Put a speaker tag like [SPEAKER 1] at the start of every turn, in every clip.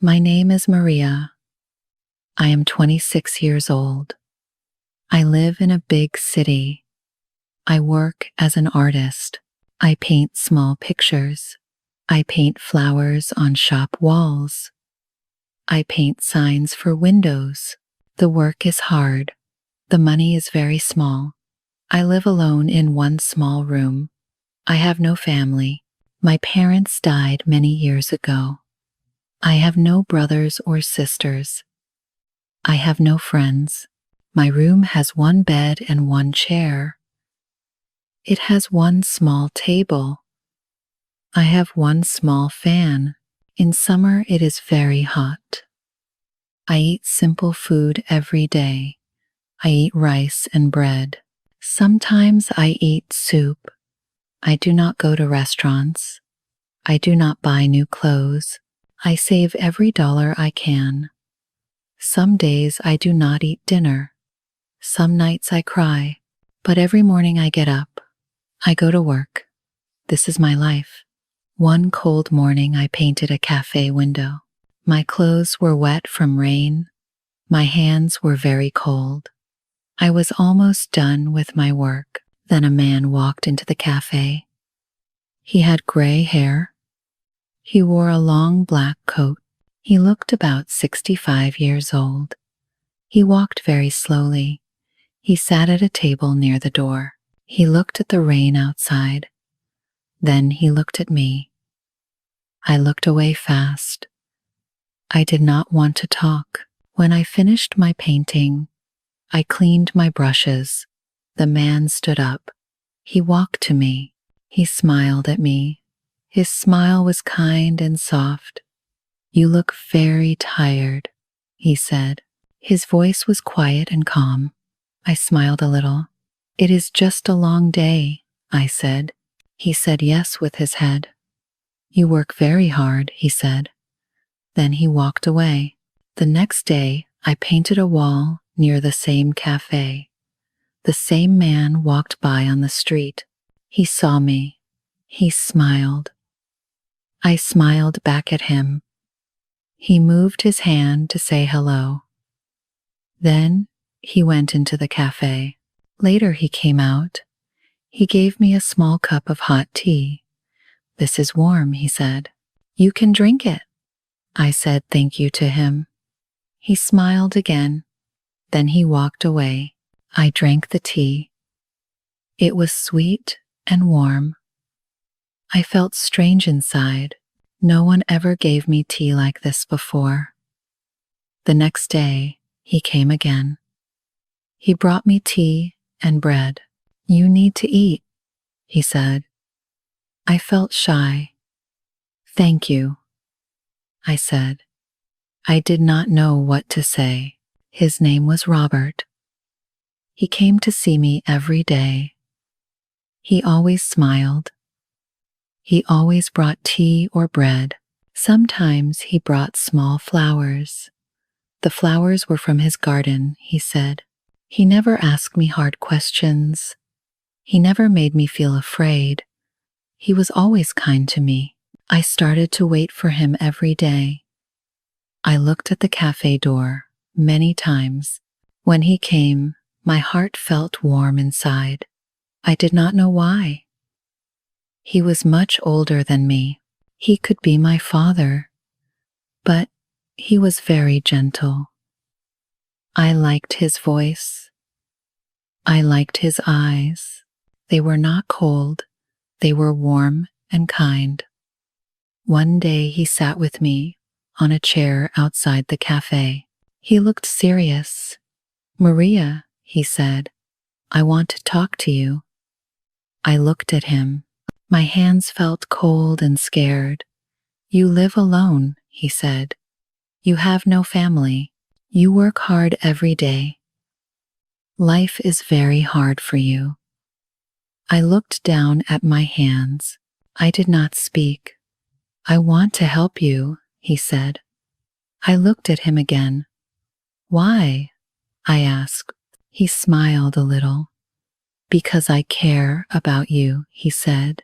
[SPEAKER 1] My name is Maria. I am 26 years old. I live in a big city. I work as an artist. I paint small pictures. I paint flowers on shop walls. I paint signs for windows. The work is hard. The money is very small. I live alone in one small room. I have no family. My parents died many years ago. I have no brothers or sisters. I have no friends. My room has one bed and one chair. It has one small table. I have one small fan. In summer it is very hot. I eat simple food every day. I eat rice and bread. Sometimes I eat soup. I do not go to restaurants. I do not buy new clothes. I save every dollar I can. Some days I do not eat dinner. Some nights I cry, but every morning I get up. I go to work. This is my life. One cold morning I painted a cafe window. My clothes were wet from rain. My hands were very cold. I was almost done with my work. Then a man walked into the cafe. He had gray hair. He wore a long black coat. He looked about 65 years old. He walked very slowly. He sat at a table near the door. He looked at the rain outside. Then he looked at me. I looked away fast. I did not want to talk. When I finished my painting, I cleaned my brushes. The man stood up. He walked to me. He smiled at me. His smile was kind and soft. "You look very tired," he said. His voice was quiet and calm. I smiled a little. "It is just a long day," I said. He said yes with his head. "You work very hard," he said. Then he walked away. The next day, I painted a wall near the same cafe. The same man walked by on the street. He saw me. He smiled. I smiled back at him. He moved his hand to say hello. Then he went into the cafe. Later he came out. He gave me a small cup of hot tea. "This is warm," he said. "You can drink it." I said thank you to him. He smiled again. Then he walked away. I drank the tea. It was sweet and warm. I felt strange inside. No one ever gave me tea like this before. The next day, he came again. He brought me tea and bread. "You need to eat," he said. I felt shy. "Thank you," I said. I did not know what to say. His name was Robert. He came to see me every day. He always smiled. He always brought tea or bread. Sometimes he brought small flowers. The flowers were from his garden, he said. He never asked me hard questions. He never made me feel afraid. He was always kind to me. I started to wait for him every day. I looked at the cafe door many times. When he came, my heart felt warm inside. I did not know why. He was much older than me. He could be my father, but he was very gentle. I liked his voice. I liked his eyes. They were not cold. They were warm and kind. One day he sat with me on a chair outside the cafe. He looked serious. "Maria," he said, "I want to talk to you." I looked at him. My hands felt cold and scared. "You live alone," he said. "You have no family. You work hard every day. Life is very hard for you." I looked down at my hands. I did not speak. "I want to help you," he said. I looked at him again. "Why?" I asked. He smiled a little. "Because I care about you," he said,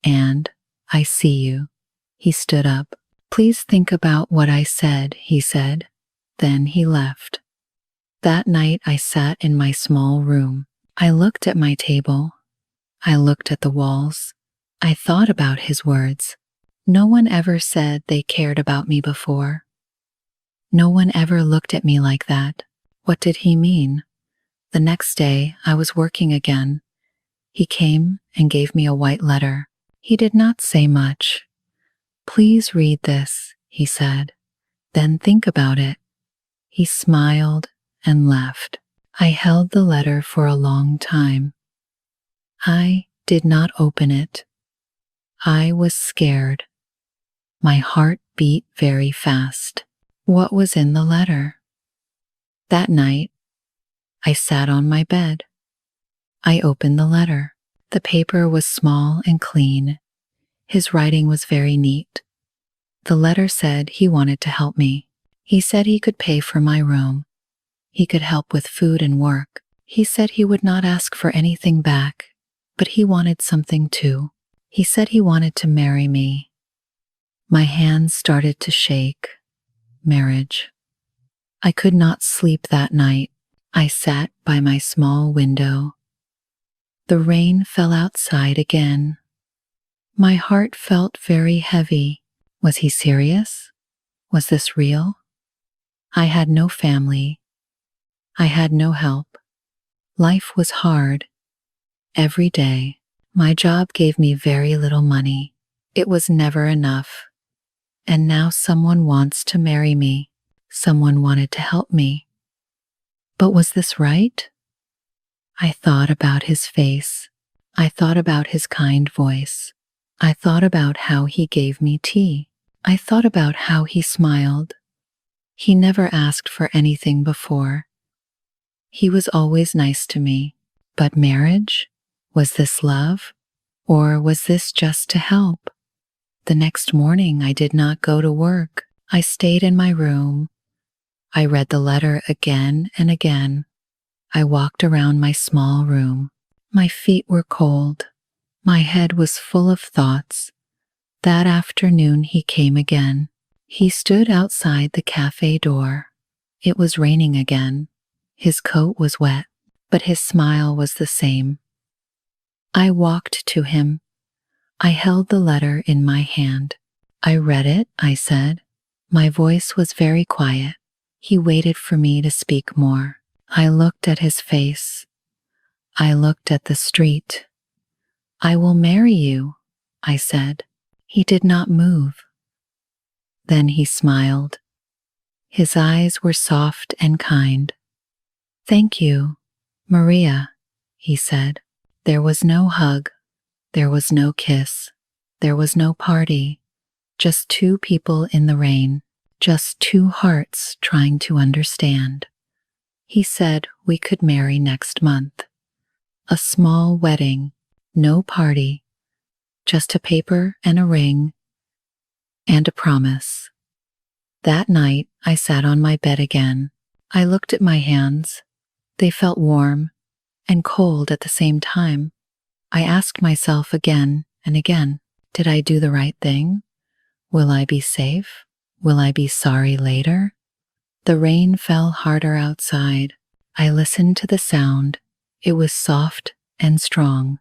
[SPEAKER 1] "and I see you." He stood up. Please think about what I said, he said. Then he left. That night I sat in my small room. I looked at my table. I looked at the walls. I thought about his words. No one ever said they cared about me before. No one ever looked at me like that. What did he mean? The next day I was working again. He came and gave me a white letter. He did not say much. Please read this, he said. Then think about it. He smiled and left. I held the letter for a long time. I did not open it. I was scared. My heart beat very fast. What was in the letter? That night, I sat on my bed. I opened the letter. The paper was small and clean. His writing was very neat. The letter said he wanted to help me. He said he could pay for my room. He could help with food and work. He said he would not ask for anything back, but he wanted something too. He said he wanted to marry me. My hands started to shake. Marriage. I could not sleep that night. I sat by my small window. The rain fell outside again. My heart felt very heavy. Was he serious? Was this real? I had no family. I had no help. Life was hard. Every day, my job gave me very little money. It was never enough. And now someone wants to marry me. Someone wanted to help me. But was this right? I thought about his face. I thought about his kind voice. I thought about how he gave me tea. I thought about how he smiled. He never asked for anything before. He was always nice to me. But marriage? Was this love? Or was this just to help? The next morning I did not go to work. I stayed in my room. I read the letter again and again. I walked around my small room. My feet were cold. My head was full of thoughts. That afternoon he came again. He stood outside the cafe door. It was raining again. His coat was wet, but his smile was the same. I walked to him. I held the letter in my hand. I read it, I said. My voice was very quiet. He waited for me to speak more. I looked at his face. I looked at the street. I will marry you, I said. He did not move. Then he smiled. His eyes were soft and kind. Thank you, Maria, he said. There was no hug. There was no kiss. There was no party. Just two people in the rain. Just two hearts trying to understand. He said we could marry next month. A small wedding, no party, just a paper and a ring and a promise. That night I sat on my bed again. I looked at my hands. They felt warm and cold at the same time. I asked myself again and again, did I do the right thing? Will I be safe? Will I be sorry later? The rain fell harder outside. I listened to the sound. It was soft and strong.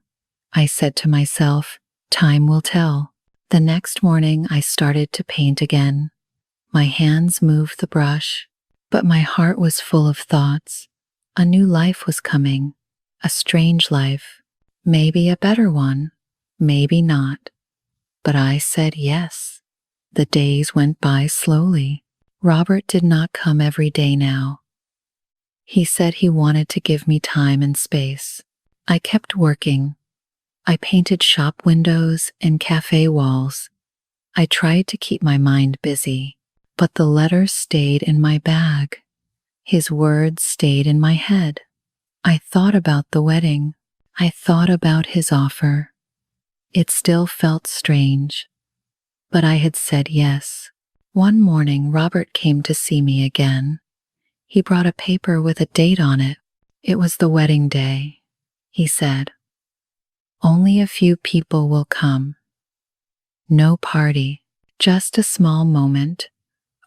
[SPEAKER 1] I said to myself, time will tell. The next morning I started to paint again. My hands moved the brush, but my heart was full of thoughts. A new life was coming, a strange life, maybe a better one, maybe not. But I said yes. The days went by slowly. Robert did not come every day now. He said he wanted to give me time and space. I kept working. I painted shop windows and cafe walls. I tried to keep my mind busy, but the letters stayed in my bag. His words stayed in my head. I thought about the wedding. I thought about his offer. It still felt strange, but I had said yes. One morning, Robert came to see me again. He brought a paper with a date on it. It was the wedding day. He said, only a few people will come. No party, Just a small moment,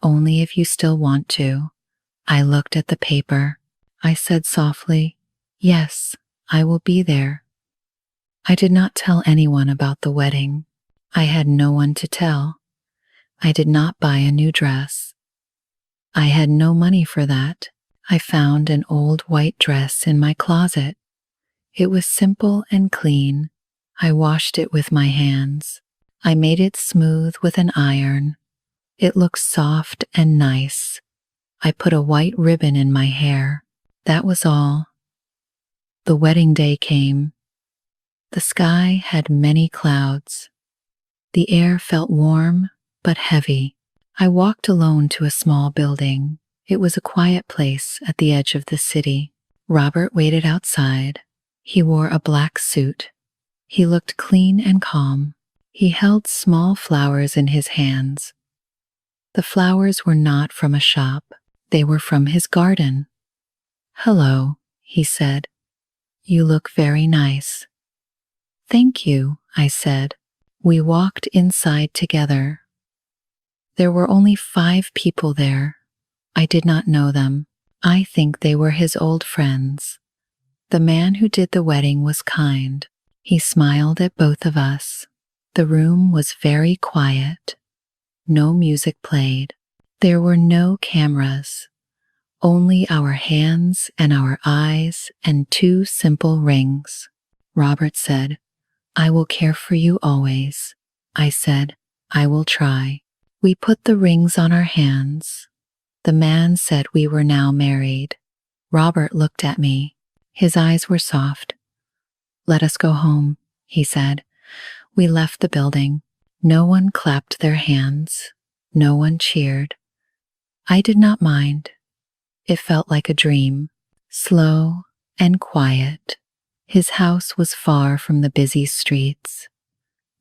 [SPEAKER 1] only if you still want to. I looked at the paper. I said softly, "Yes, I will be there." I did not tell anyone about the wedding. I had no one to tell. I did not buy a new dress. I had no money for that. I found an old white dress in my closet. It was simple and clean. I washed it with my hands. I made it smooth with an iron. It looked soft and nice. I put a white ribbon in my hair. That was all. The wedding day came. The sky had many clouds. The air felt warm but heavy. I walked alone to a small building. It was a quiet place at the edge of the city. Robert waited outside. He wore a black suit. He looked clean and calm. He held small flowers in his hands. The flowers were not from a shop. They were from his garden. "Hello," he said. "You look very nice." "Thank you," I said. We walked inside together. There were only 5 people there. I did not know them. I think they were his old friends. The man who did the wedding was kind. He smiled at both of us. The room was very quiet. No music played. There were no cameras. Only our hands and our eyes and 2 simple rings. Robert said, "I will care for you always." I said, "I will try." We put the rings on our hands. The man said we were now married. Robert looked at me. His eyes were soft. "Let us go home," he said. We left the building. No one clapped their hands. No one cheered. I did not mind. It felt like a dream, slow and quiet. His house was far from the busy streets.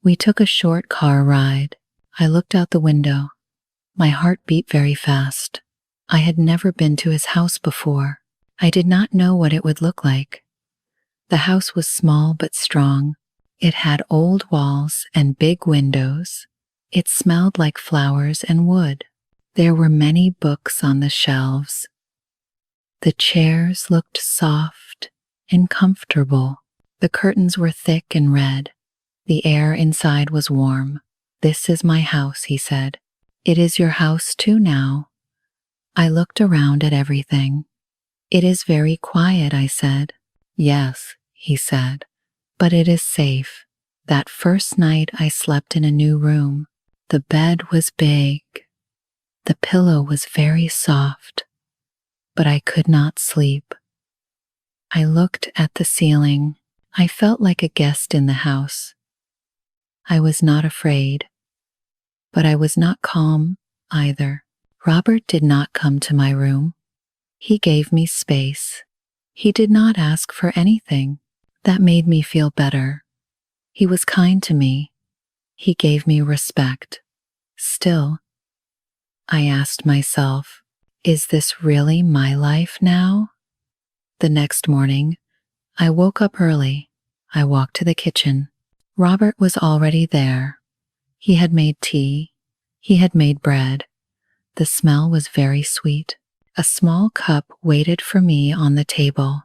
[SPEAKER 1] We took a short car ride. I looked out the window. My heart beat very fast. I had never been to his house before. I did not know what it would look like. The house was small but strong. It had old walls and big windows. It smelled like flowers and wood. There were many books on the shelves. The chairs looked soft and comfortable. The curtains were thick and red. The air inside was warm. "This is my house," he said. "It is your house too now." I looked around at everything. "It is very quiet," I said. "Yes," he said, "but it is safe." That first night I slept in a new room. The bed was big. The pillow was very soft, but I could not sleep. I looked at the ceiling. I felt like a guest in the house. I was not afraid, but I was not calm either. Robert did not come to my room. He gave me space. He did not ask for anything. That made me feel better. He was kind to me. He gave me respect. Still, I asked myself, is this really my life now? The next morning, I woke up early. I walked to the kitchen. Robert was already there. He had made tea. He had made bread. The smell was very sweet. A small cup waited for me on the table.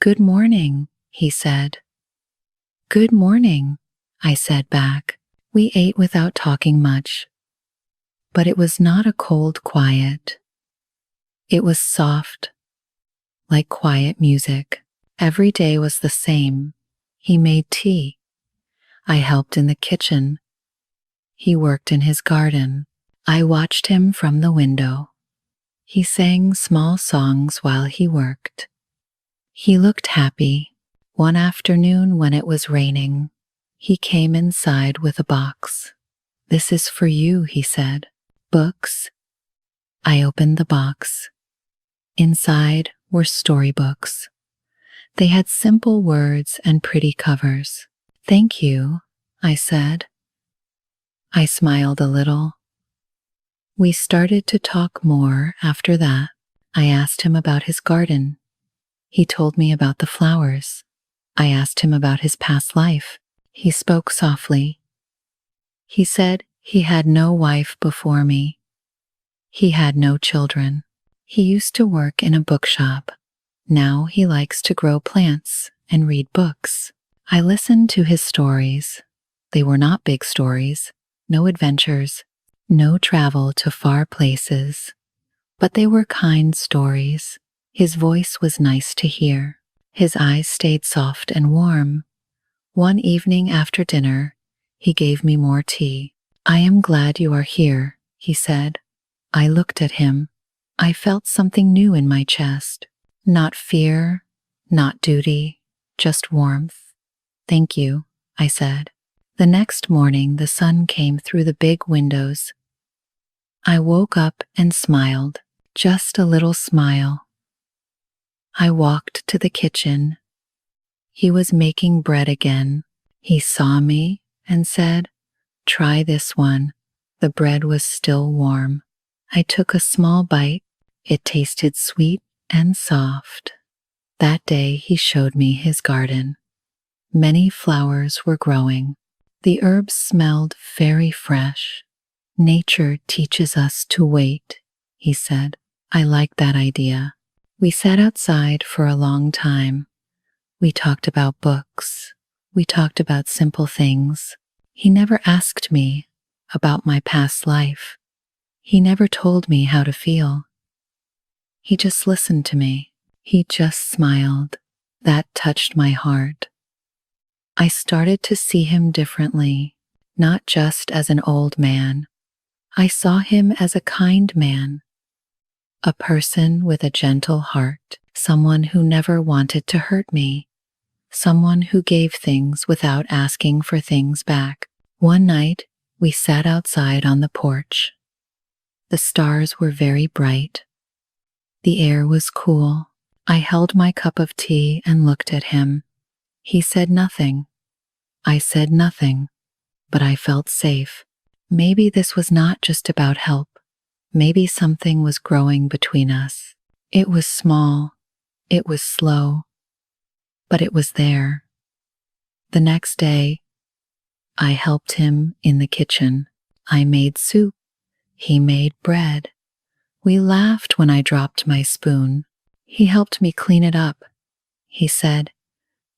[SPEAKER 1] "Good morning," he said. "Good morning," I said back. We ate without talking much. But it was not a cold quiet. It was soft, like quiet music. Every day was the same. He made tea. I helped in the kitchen. He worked in his garden. I watched him from the window. He sang small songs while he worked. He looked happy. One afternoon when it was raining, he came inside with a box. "This is for you," he said. "Books." I opened the box. Inside were storybooks. They had simple words and pretty covers. "Thank you," I said. I smiled a little. We started to talk more after that. I asked him about his garden. He told me about the flowers. I asked him about his past life. He spoke softly. He said He had no wife before me. He had no children. He used to work in a bookshop. Now he likes to grow plants and read books. I listened to his stories. They were not big stories, no adventures, no travel to far places, but they were kind stories. His voice was nice to hear. His eyes stayed soft and warm. One evening after dinner, he gave me more tea. "I am glad you are here," he said. I looked at him. I felt something new in my chest. Not fear, not duty, just warmth. "Thank you," I said. The next morning, the sun came through the big windows. I woke up and smiled, just a little smile. I walked to the kitchen. He was making bread again. He saw me and said, "Try this one." The bread was still warm. I took a small bite. It tasted sweet and soft. That day he showed me his garden. Many flowers were growing. The herbs smelled very fresh. "Nature teaches us to wait," he said. I liked that idea. We sat outside for a long time. We talked about books. We talked about simple things. He never asked me about my past life. He never told me how to feel. He just listened to me. He just smiled. That touched my heart. I started to see him differently, not just as an old man. I saw him as a kind man, a person with a gentle heart, someone who never wanted to hurt me, someone who gave things without asking for things back. One night, we sat outside on the porch. The stars were very bright. The air was cool. I held my cup of tea and looked at him. He said nothing. I said nothing, but I felt safe. Maybe this was not just about help. Maybe something was growing between us. It was small. It was slow. But it was there. The next day, I helped him in the kitchen. I made soup. He made bread. We laughed when I dropped my spoon. He helped me clean it up. He said,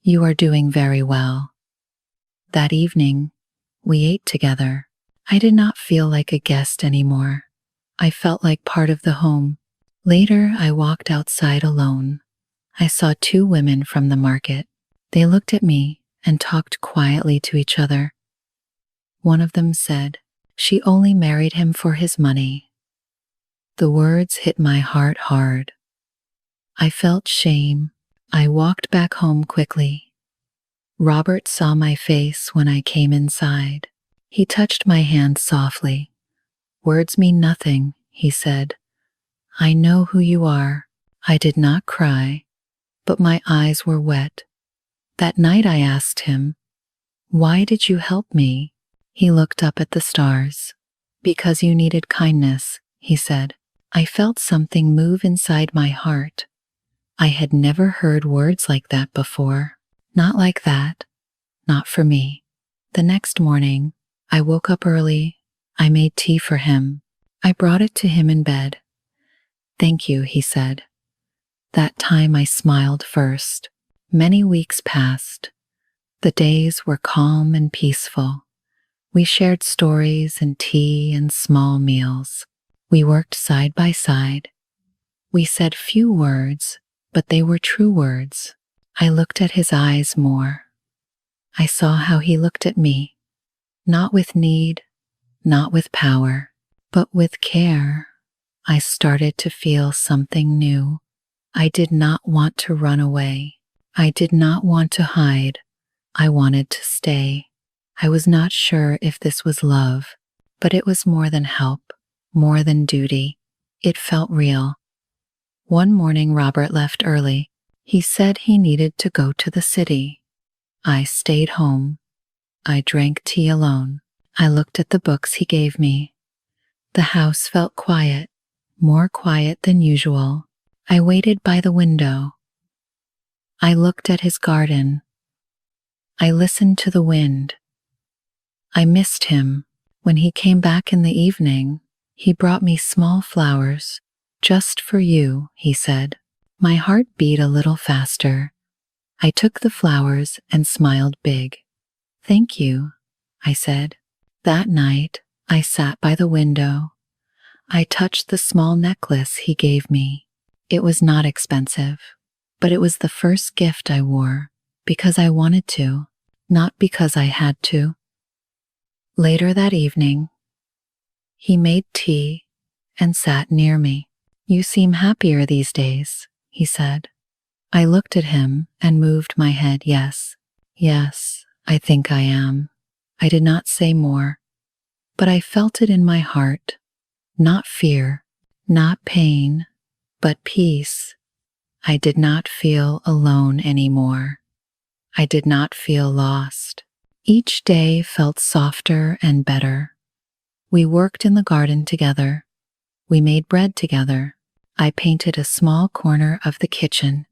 [SPEAKER 1] "You are doing very well." That evening, we ate together. I did not feel like a guest anymore. I felt like part of the home. Later, I walked outside alone. I saw two women from the market. They looked at me and talked quietly to each other. One of them said, "She only married him for his money." The words hit my heart hard. I felt shame. I walked back home quickly. Robert saw my face when I came inside. He touched my hand softly. "Words mean nothing," he said. "I know who you are." I did not cry, but my eyes were wet. That night I asked him, "Why did you help me?" He looked up at the stars. "Because you needed kindness," he said. I felt something move inside my heart. I had never heard words like that before. Not like that. Not for me. The next morning, I woke up early. I made tea for him. I brought it to him in bed. "Thank you," he said. That time I smiled first. Many weeks passed. The days were calm and peaceful. We shared stories and tea and small meals. We worked side by side. We said few words, but they were true words. I looked at his eyes more. I saw how he looked at me, not with need, not with power, but with care. I started to feel something new. I did not want to run away. I did not want to hide. I wanted to stay. I was not sure if this was love, but it was more than help, more than duty. It felt real. One morning, Robert left early. He said he needed to go to the city. I stayed home. I drank tea alone. I looked at the books he gave me. The house felt quiet, more quiet than usual. I waited by the window. I looked at his garden. I listened to the wind. I missed him. When he came back in the evening, he brought me small flowers. Just for you, he said. My heart beat a little faster. I took the flowers and smiled big. Thank you, I said. That night, I sat by the window. I touched the small necklace he gave me. It was not expensive, but it was the first gift I wore because I wanted to, not because I had to. Later that evening, he made tea and sat near me. You seem happier these days, he said. I looked at him and moved my head. Yes, I think I am. I did not say more, but I felt it in my heart. Not fear, not pain, but peace. I did not feel alone anymore. I did not feel lost. Each day felt softer and better. We worked in the garden together. We made bread together. I painted a small corner of the kitchen.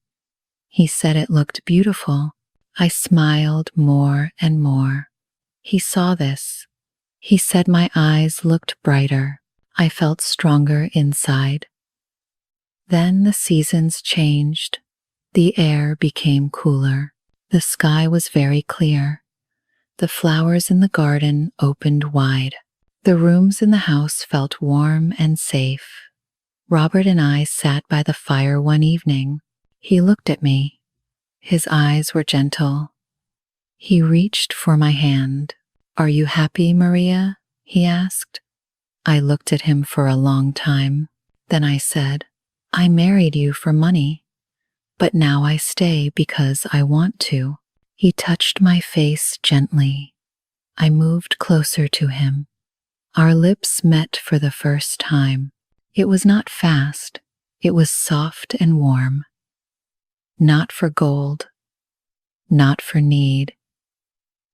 [SPEAKER 1] He said it looked beautiful. I smiled more and more. He saw this. He said my eyes looked brighter. I felt stronger inside. Then the seasons changed. The air became cooler. The sky was very clear. The flowers in the garden opened wide. The rooms in the house felt warm and safe. Robert and I sat by the fire one evening. He looked at me. His eyes were gentle. He reached for my hand. Are you happy, Maria? He asked. I looked at him for a long time. Then I said, I married you for money, but now I stay because I want to. He touched my face gently. I moved closer to him. Our lips met for the first time. It was not fast. It was soft and warm. Not for gold, not for need.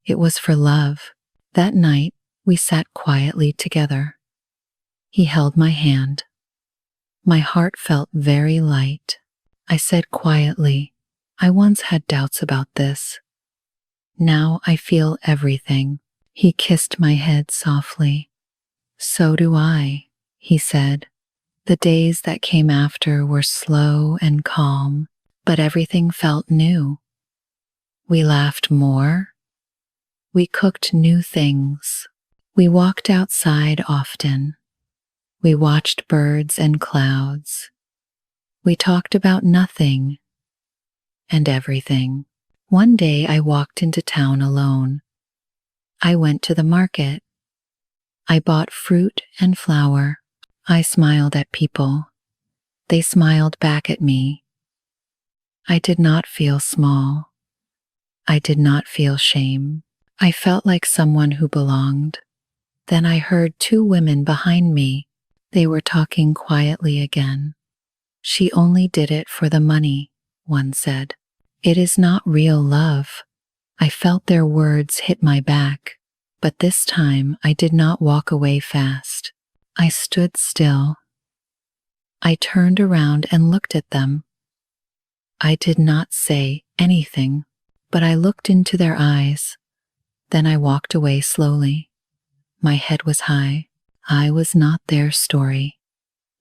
[SPEAKER 1] It was for love. That night, we sat quietly together. He held my hand. My heart felt very light. I said quietly, I once had doubts about this. Now I feel everything. He kissed my head softly. So do I, he said. The days that came after were slow and calm, but everything felt new. We laughed more. We cooked new things. We walked outside often. We watched birds and clouds. We talked about nothing and everything. One day I walked into town alone. I went to the market. I bought fruit and flour. I smiled at people. They smiled back at me. I did not feel small. I did not feel shame. I felt like someone who belonged. Then I heard two women behind me. They were talking quietly again. She only did it for the money, one said. It is not real love. I felt their words hit my back, but this time I did not walk away fast. I stood still. I turned around and looked at them. I did not say anything, but I looked into their eyes. Then I walked away slowly. My head was high. I was not their story.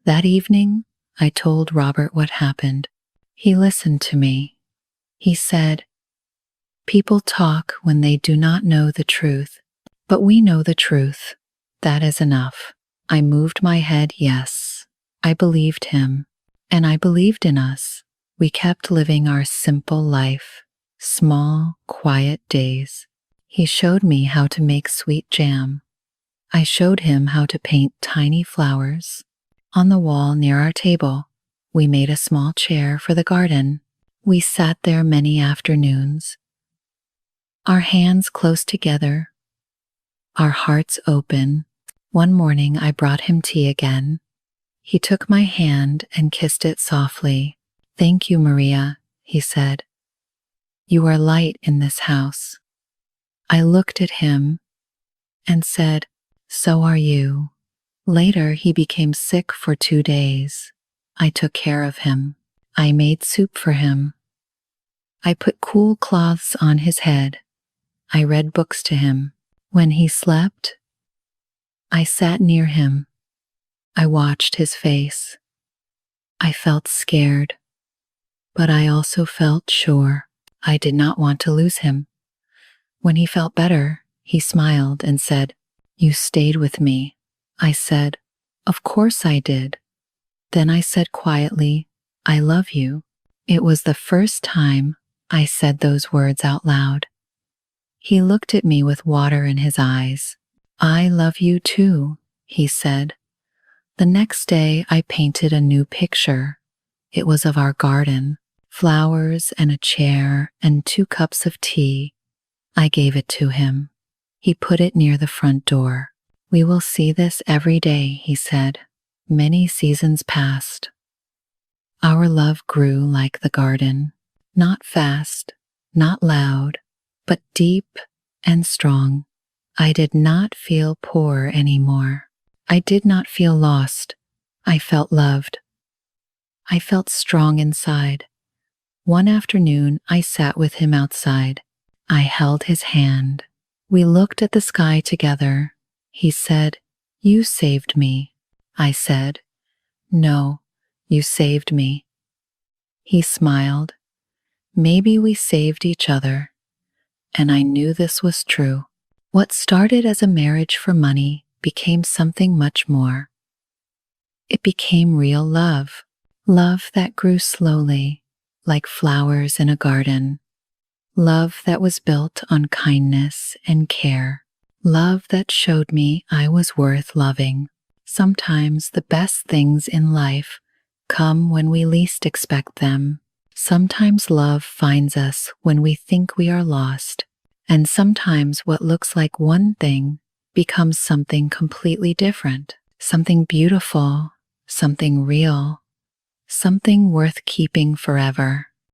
[SPEAKER 1] That evening, I told Robert what happened. He listened to me. He said, people talk when they do not know the truth, but we know the truth. That is enough. I moved my head, yes. I believed him, and I believed in us. We kept living our simple life, small, quiet days. He showed me how to make sweet jam. I showed him how to paint tiny flowers. On the wall near our table, we made a small chair for the garden. We sat there many afternoons, our hands close together, our hearts open. One morning I brought him tea again. He took my hand and kissed it softly. Thank you, Maria, he said. You are light in this house. I looked at him and said, so are you. Later he became sick for 2 days. I took care of him. I made soup for him. I put cool cloths on his head. I read books to him. When he slept, I sat near him. I watched his face. I felt scared, but I also felt sure. I did not want to lose him. When he felt better, he smiled and said, "You stayed with me." I said, "Of course I did." Then I said quietly, "I love you." It was the first time I said those words out loud. He looked at me with water in his eyes. "I love you too," he said. The next day I painted a new picture. It was of our garden, flowers and a chair and 2 cups of tea. I gave it to him. He put it near the front door. "We will see this every day," he said. Many seasons passed. Our love grew like the garden, not fast, not loud, but deep and strong. I did not feel poor anymore. I did not feel lost. I felt loved. I felt strong inside. One afternoon, I sat with him outside. I held his hand. We looked at the sky together. He said, "You saved me." I said, "No, you saved me." He smiled. Maybe we saved each other. And I knew this was true. What started as a marriage for money became something much more. It became real love. Love that grew slowly, like flowers in a garden. Love that was built on kindness and care. Love that showed me I was worth loving. Sometimes the best things in life come when we least expect them. Sometimes love finds us when we think we are lost. And sometimes what looks like one thing becomes something completely different. Something beautiful, something real, something worth keeping forever.